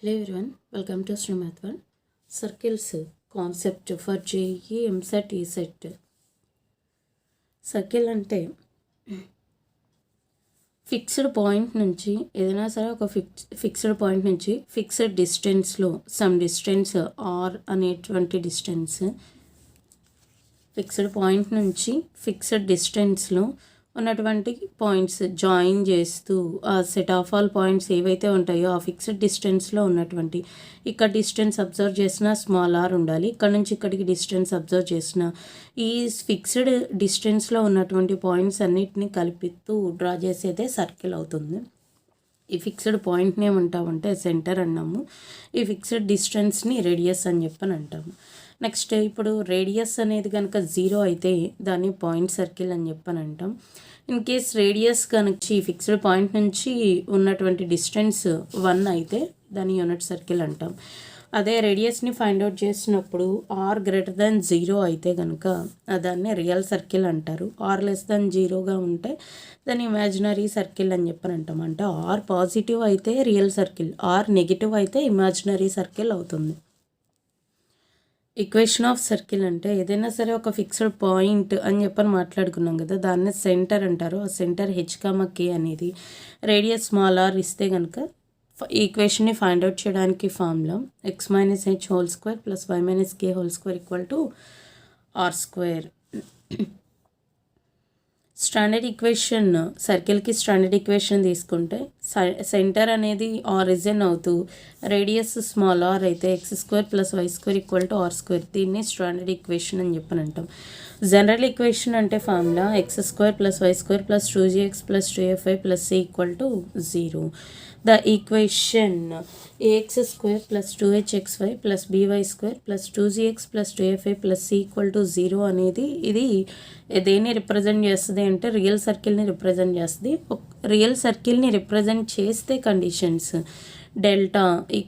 Hello everyone, welcome to Srimath One. Circles concept for JEE, EAMCET, ECET. Circle అంటే fixed point నుంచి ఏదైనా సరే ఒక ఫిక్స్డ్ పాయింట్ నుంచి ఫిక్స్డ్ డిస్టెన్స్లో సమ్ డిస్టెన్స్ ఆర్ అనేటువంటి డిస్టెన్స్ ఫిక్స్డ్ పాయింట్ నుంచి ఫిక్స్డ్ డిస్టెన్స్లో ఉన్నటువంటి పాయింట్స్ జాయిన్ చేస్తూ ఆ సెట్ ఆఫ్ ఆల్ పాయింట్స్ ఏవైతే ఉంటాయో ఆ ఫిక్స్డ్ డిస్టెన్స్లో ఉన్నటువంటి ఇక్కడ డిస్టెన్స్ అబ్జర్వ్ చేసిన స్మాల్ ఆర్ ఉండాలి, ఇక్కడ నుంచి ఇక్కడికి డిస్టెన్స్ అబ్జర్వ్ చేసిన ఈ ఫిక్స్డ్ డిస్టెన్స్లో ఉన్నటువంటి పాయింట్స్ అన్నిటిని కలిపిస్తూ డ్రా చేసేదే సర్కిల్ అవుతుంది. ఈ ఫిక్స్డ్ పాయింట్ని ఏమంటామంటే సెంటర్ అన్నాము, ఈ ఫిక్స్డ్ డిస్టెన్స్ని రేడియస్ అని చెప్పని అంటాము. నెక్స్ట్ ఇప్పుడు రేడియస్ అనేది కనుక 0 అయితే దాన్ని పాయింట్ సర్కిల్ అని చెప్పని అంటాం. ఇన్ కేస్ రేడియస్ కనుక ఫిక్స్డ్ పాయింట్ నుంచి ఉన్నటువంటి డిస్టెన్స్ 1 అయితే దాన్ని యూనిట్ సర్కిల్ అంటాం. అదే రేడియస్ని ఫైండ్ అవుట్ చేసినప్పుడు ఆర్ గ్రేటర్ దాన్ 0 అయితే కనుక దాన్ని రియల్ సర్కిల్ అంటారు. ఆర్ లెస్ దాన్ 0గా ఉంటే దాన్ని ఇమాజినరీ సర్కిల్ అని చెప్పని అంటాం. అంటే ఆర్ పాజిటివ్ అయితే రియల్ సర్కిల్, ఆర్ నెగిటివ్ అయితే ఇమాజినరీ సర్కిల్ అవుతుంది. ఈక్వేషన్ ఆఫ్ సర్కిల్ అంటే ఏదైనా సరే ఒక ఫిక్స్డ్ పాయింట్ అని చెప్పని మాట్లాడుకున్నాం కదా, దాన్ని సెంటర్ అంటారు. ఆ సెంటర్ H, K అనేది రేడియస్ స్మాల్ ఆర్ ఇస్తే కనుక ఈక్వేషన్ని ఫైండ్ అవుట్ చేయడానికి formula x-h² + y-k² r². Standard equation సర్కిల్కి స్టాండర్డ్ ఈక్వేషన్ తీసుకుంటే సెంటర్ అనేది ఆరిజిన్ అవుతూ రేడియస్ స్మాల్ ఆర్ అయితే x² + y² r². దీన్ని స్టాండర్డ్ ఈక్వేషన్ అని చెప్పని అంటాం. జనరల్ ఈక్వేషన్ అంటే formula x² + y² + 2gx + 2fy + c = 0. The equation ax² + 2hxy + by² + 2gx + 2fy + c = 0 అనేది ఇది దేన్ని రిప్రజెంట్ చేస్తుంది అంటే రియల్ సర్కిల్ని రిప్రజెంట్ చేస్తుంది. రియల్ సర్కిల్ని రిప్రజెంట్ చేస్తే conditions delta =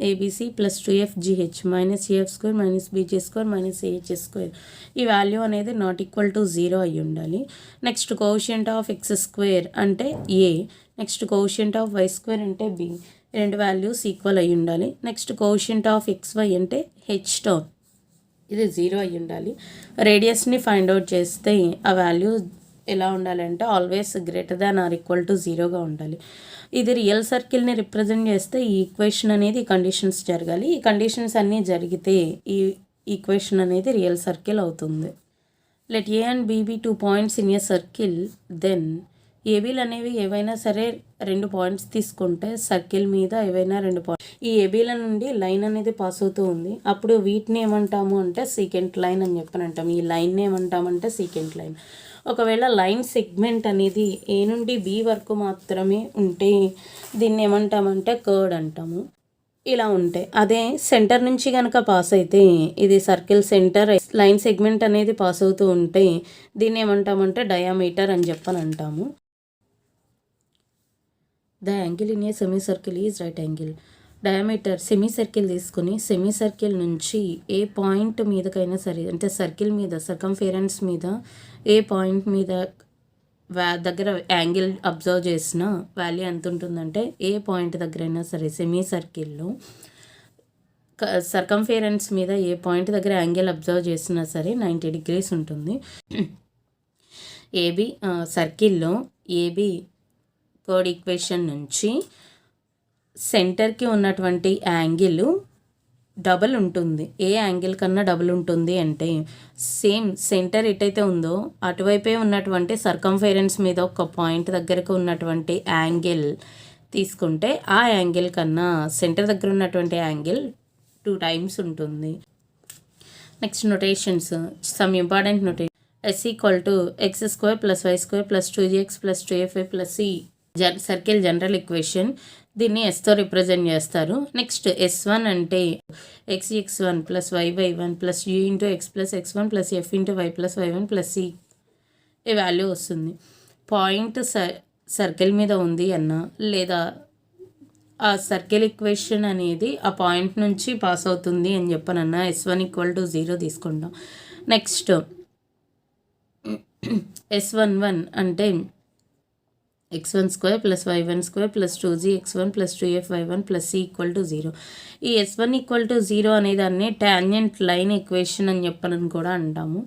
abc + 2fgh - af² - bg² - ah². ఈ వాల్యూ అనేది నాట్ ఈక్వల్ టు 0 అయి ఉండాలి. నెక్స్ట్ కోషియంట్ ఆఫ్ x² అంటే a, next quotient of y² అంటే b, రెండు వాల్యూస్ ఈక్వల్ అయి ఉండాలి. నెక్స్ట్ కోషియంట్ ఆఫ్ xy అంటే h టర్మ్, ఇది 0 అయి ఉండాలి. రేడియస్ని ఫైండ్ అవుట్ చేస్తే ఆ వాల్యూ ఎలా ఉండాలంటే always greater than or equal to 0గా ఉండాలి. ఇది రియల్ సర్కిల్ని రిప్రజెంట్ చేస్తే ఈ ఈక్వేషన్ అనేది కండిషన్స్ జరగాలి. ఈ కండిషన్స్ అన్నీ జరిగితే ఈ ఈక్వేషన్ అనేది రియల్ సర్కిల్ అవుతుంది. Let A and B B 2 points in a circle, then ఏబీలు అనేవి ఏవైనా సరే 2 పాయింట్స్ తీసుకుంటే సర్కిల్ మీద ఏవైనా 2 పాయింట్స్ ఈ ఏబీల నుండి లైన్ అనేది పాస్ అవుతూ ఉంది. అప్పుడు వీటిని ఏమంటాము అంటే సీకెంట్ లైన్ అని చెప్పని అంటాం. ఈ లైన్ని ఏమంటామంటే సీకెంట్ లైన్. ఒకవేళ లైన్ సెగ్మెంట్ అనేది ఏ నుండి బి వరకు మాత్రమే ఉంటే దీన్ని ఏమంటామంటే కర్డ్ అంటాము. ఇలా ఉంటే అదే సెంటర్ నుంచి కనుక పాస్ అయితే ఇది సర్కిల్ సెంటర్ లైన్ సెగ్మెంట్ అనేది పాస్ అవుతూ ఉంటే దీన్ని ఏమంటామంటే డయామీటర్ అని చెప్పని అంటాము. The angle in a semi circle is right angle. Diameter semi circle తీసుకుని సెమీ సర్కిల్ నుంచి ఏ పాయింట్ మీదకైనా సరే అంటే సర్కిల్ మీద సర్కంఫరెన్స్ మీద ఏ పాయింట్ మీద దగ్గర యాంగిల్ అబ్జర్వ్ చేసిన వాల్యూ ఎంత ఉంటుందంటే ఏ పాయింట్ దగ్గరైనా సరే సెమీ సర్కిల్లో సర్కంఫరెన్స్ మీద ఏ పాయింట్ దగ్గర యాంగిల్ అబ్జర్వ్ చేసినా సరే 90 degrees ఉంటుంది. ఏబి సర్కిల్లో ఏబి థర్డ్ ఈక్వేషన్ నుంచి సెంటర్కి ఉన్నటువంటి యాంగిల్ డబల్ ఉంటుంది. ఏ యాంగిల్ కన్నా డబుల్ ఉంటుంది అంటే సేమ్ సెంటర్ ఎటైతే ఉందో అటువైపే ఉన్నటువంటి సర్కంఫరెన్స్ మీద ఒక పాయింట్ దగ్గరకు ఉన్నటువంటి యాంగిల్ తీసుకుంటే ఆ యాంగిల్ కన్నా సెంటర్ దగ్గర ఉన్నటువంటి యాంగిల్ 2 times ఉంటుంది. Next notations, some important notation. s = x² + y² + 2gx + 2fy + c circle general equation. దీన్ని ఎస్తో రిప్రజెంట్ చేస్తారు. నెక్స్ట్ S1 అంటే x(x1) + y(y1) + u × x + x1 + f × y + y1 + c ఈ వాల్యూ వస్తుంది. Point circle మీద ఉంది అన్న లేదా ఆ సర్కిల్ ఈక్వేషన్ అనేది ఆ పాయింట్ నుంచి పాస్ అవుతుంది అని చెప్పనన్నా S1 = 0 తీసుకుంటాం. నెక్స్ట్ S11 అంటే x1 square plus y1 square plus 2g x1 plus 2f y1 plus c equal to 0. ఈ s1 ఈక్వల్ టు 0 అనే దాన్ని టాంజెంట్ లైన్ ఈక్వేషన్ అని చెప్పనని కూడా అంటాము.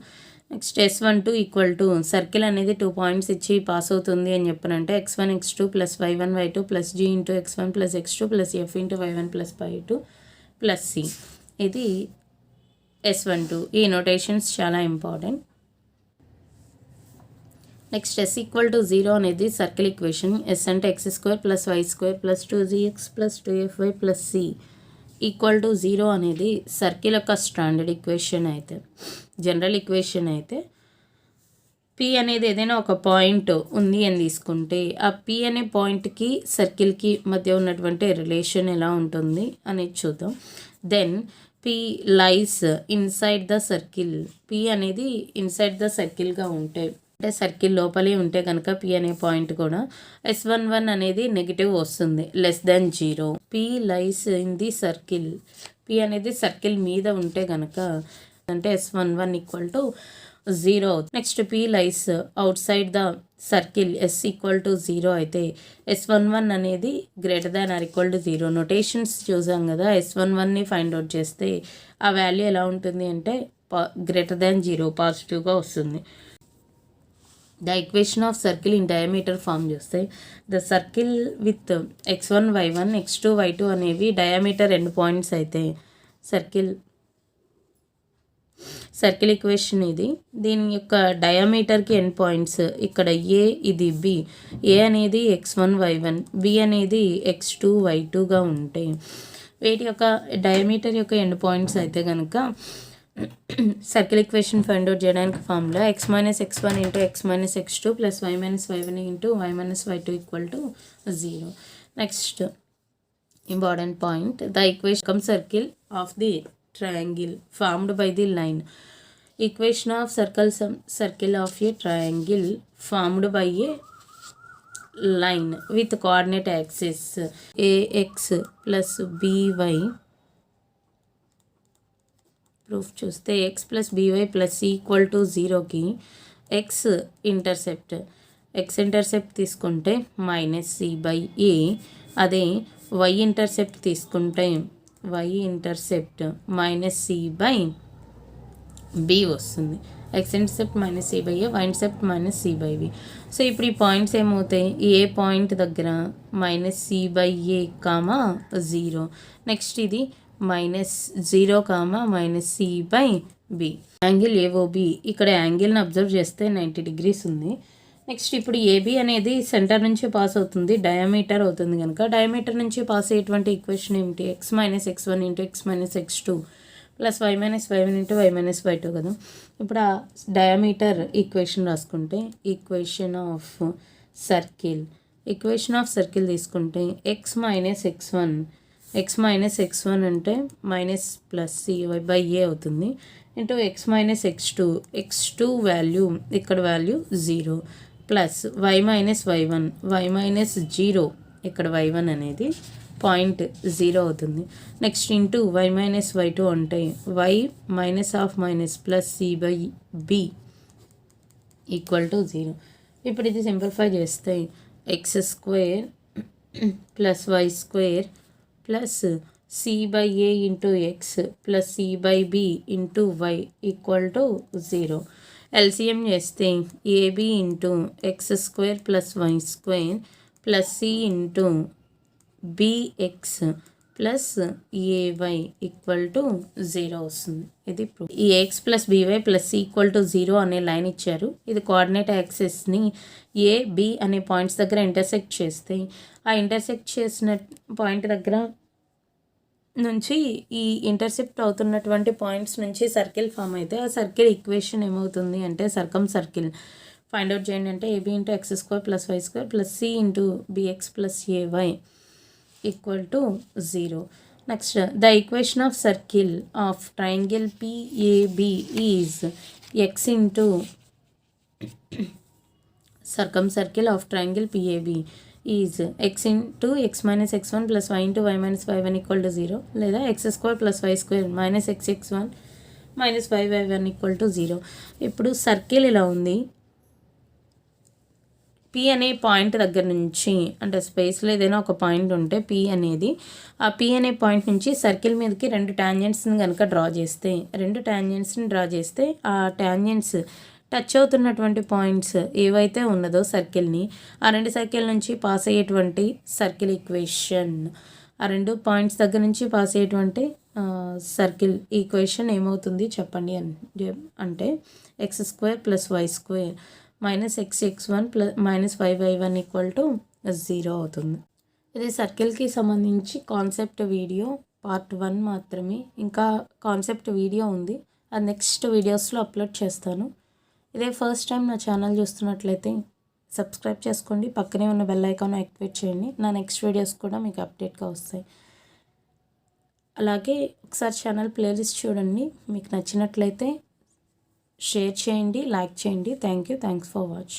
Next s12 equal to circle అనేది 2 పాయింట్స్ ఇచ్చి పాస్ అవుతుంది అని చెప్పనంటే x1 x2 plus y1 y2 plus g into x1 plus x2 plus f into y1 plus y2 plus c. ఇది s12. ఈ నోటేషన్స్ చాలా important. Next s equal to 0 అనేది circle equation. s అంటే x square plus y square plus 2gx plus 2fy plus c equal to 0 అనేది circle యొక్క standard equation. అయితే general equation అయితే p అనేది ఏదైనా ఒక పాయింట్ ఉంది అని తీసుకుంటే ఆ p అనే పాయింట్కి సర్కిల్కి మధ్య ఉన్నటువంటి రిలేషన్ ఎలా ఉంటుంది అనేది చూద్దాం. Then p lies inside the circle. p అనేది ఇన్సైడ్ ద సర్కిల్గా ఉంటే అంటే సర్కిల్ లోపలే ఉంటే కనుక p అనే పాయింట్ కూడా s11 అనేది నెగిటివ్ వస్తుంది, less than 0. p lies in the circle. p అనేది సర్కిల్ మీద ఉంటే కనుక అంటే s11 ఈక్వల్ టు 0 అవుతుంది. Next p lies out side the circle. s equal to 0 అయితే s11 అనేది greater than or equal to 0. Notations చూసాం కదా, s11ని ఫైండ్ అవుట్ చేస్తే ఆ వాల్యూ ఎలా ఉంటుంది అంటే గ్రేటర్ దాన్ 0 పాజిటివ్గా వస్తుంది. The equation of circle in diameter form చేస్తే the circle with x1 y1 x2 y2 అనేవి డయామీటర్ ఎండ్ పాయింట్స్ అయితే సర్కిల్ ఈక్వేషన్ ఇది. దీని యొక్క డయామీటర్కి ఎండ్ పాయింట్స్ ఇక్కడ a, ఇది b. a అనేది x1 y1, b అనేది x2 y2గా ఉంటాయి. వీటి యొక్క డయామీటర్ యొక్క ఎండ్ పాయింట్స్ అయితే కనుక సర్కిల్ ఈక్వేషన్ ఫైండ్ అవుట్ చేయడానికి formula x minus x1 into x minus x2 plus y minus y1 into y minus y2 equal to 0. Next important point, the equation circle of the triangle formed by the line. Equation of circle of a triangle formed by A line with coordinate axis ax plus by. Proof చూస్తే x plus by plus c equal to 0కి x intercept తీసుకుంటే minus c by a. అదే y intercept తీసుకుంటే y intercept minus c by b వస్తుంది. x intercept minus c by a, y intercept minus c by b. So ఇప్పుడు ఈ points ఏమవుతాయి, ఏ point దగ్గర minus c by a comma 0. Next ఇది minus 0 comma minus c by b. Angle AOB, ఇక్కడ యాంగిల్ని observe చేస్తే 90 degrees ఉంది. Next ఇప్పుడు AB అనేది సెంటర్ నుంచి పాస్ అవుతుంది, డయామీటర్ అవుతుంది కనుక డయామీటర్ నుంచి పాస్ అయ్యేటువంటి ఈక్వేషన్ ఏమిటి, x minus x1 into x minus x2 plus y minus y1 into y minus y2 కదా. ఇప్పుడు ఆ డయామీటర్ ఈక్వేషన్ రాసుకుంటే ఈక్వేషన్ ఆఫ్ సర్కిల్ తీసుకుంటే x మైనస్ x1 అంటే minus plus c by a అవుతుంది into x minus x2 value ఇక్కడ value 0 plus y minus y1 0 ఇక్కడ y1 అనేది 0.0 అవుతుంది. Next into y minus y2 అంటే y minus of minus plus c by b equal to 0. ఇప్పుడు ఇది simplify చేస్తే x square plus y square plus c by a into x plus c by b into y equal to 0. LCM చేస్తే ab into x square plus y square plus c into bx plus ay equal to 0 వస్తుంది. ఇది proof. ఈ x plus by plus c equal to 0 అనే line ఇచ్చారు. ఇది coordinate యాక్సిస్ని a b అనే points దగ్గర intersect చేస్తే ఆ ఇంటర్సెక్ట్ చేసిన పాయింట్ దగ్గర నుంచి ఈ ఇంటర్సెప్ట్ అవుతున్నటువంటి పాయింట్స్ నుంచి సర్కిల్ ఫామ్ అయితే ఆ సర్కిల్ ఈక్వేషన్ ఏమవుతుంది అంటే సర్కిల్ ఫైండ్ అవుట్ చేయండి అంటే ab into x square plus y square plus c into bx plus ay equal to 0. Next the equation of circle of triangle PAB is x into circle of triangle PAB is x into x minus x1 plus y into y minus y1 equal to 0 లేదా x square plus y square minus xx1 minus y1 equal to 0. ఇప్పుడు circle ఇలా ఉంది, P అనే point దగ్గర నుంచి అంటే స్పేస్లో ఏదైనా ఒక పాయింట్ ఉంటే పీ అనేది ఆ పీ అనే పాయింట్ నుంచి సర్కిల్ మీదకి 2 ట్యాంజెంట్స్ని కనుక డ్రా చేస్తే 2 ట్యాంజెంట్స్ని డ్రా చేస్తే ఆ ట్యాంజెంట్స్ టచ్ అవుతున్నటువంటి పాయింట్స్ ఏవైతే ఉన్నదో సర్కిల్ని ఆ 2 సర్కిల్ నుంచి పాస్ అయ్యేటువంటి సర్కిల్ ఈక్వేషన్ ఆ 2 పాయింట్స్ దగ్గర నుంచి పాస్ అయ్యేటువంటి సర్కిల్ ఈక్వేషన్ ఏమవుతుంది చెప్పండి అంటే x² + y² -xx1 -5y1 = 0 అవుతుంది. ఇది సర్కిల్కి సంబంధించి కాన్సెప్ట్ వీడియో పార్ట్ 1 మాత్రమే. ఇంకా కాన్సెప్ట్ వీడియో ఉంది, అది నెక్స్ట్ వీడియోస్లో అప్లోడ్ చేస్తాను. ఇదే ఫస్ట్ టైం నా ఛానల్ చూస్తున్నట్లయితే సబ్స్క్రైబ్ చేసుకోండి, పక్కనే ఉన్న బెల్ ఐకాన్ యాక్టివేట్ చేయండి. నా నెక్స్ట్ వీడియోస్ కూడా మీకు అప్డేట్గా వస్తాయి. అలాగే ఒకసారి ఛానల్ ప్లేలిస్ట్ చూడండి, మీకు నచ్చినట్లయితే షేర్ చేయండి, లైక్ చేయండి. Thanks for watch.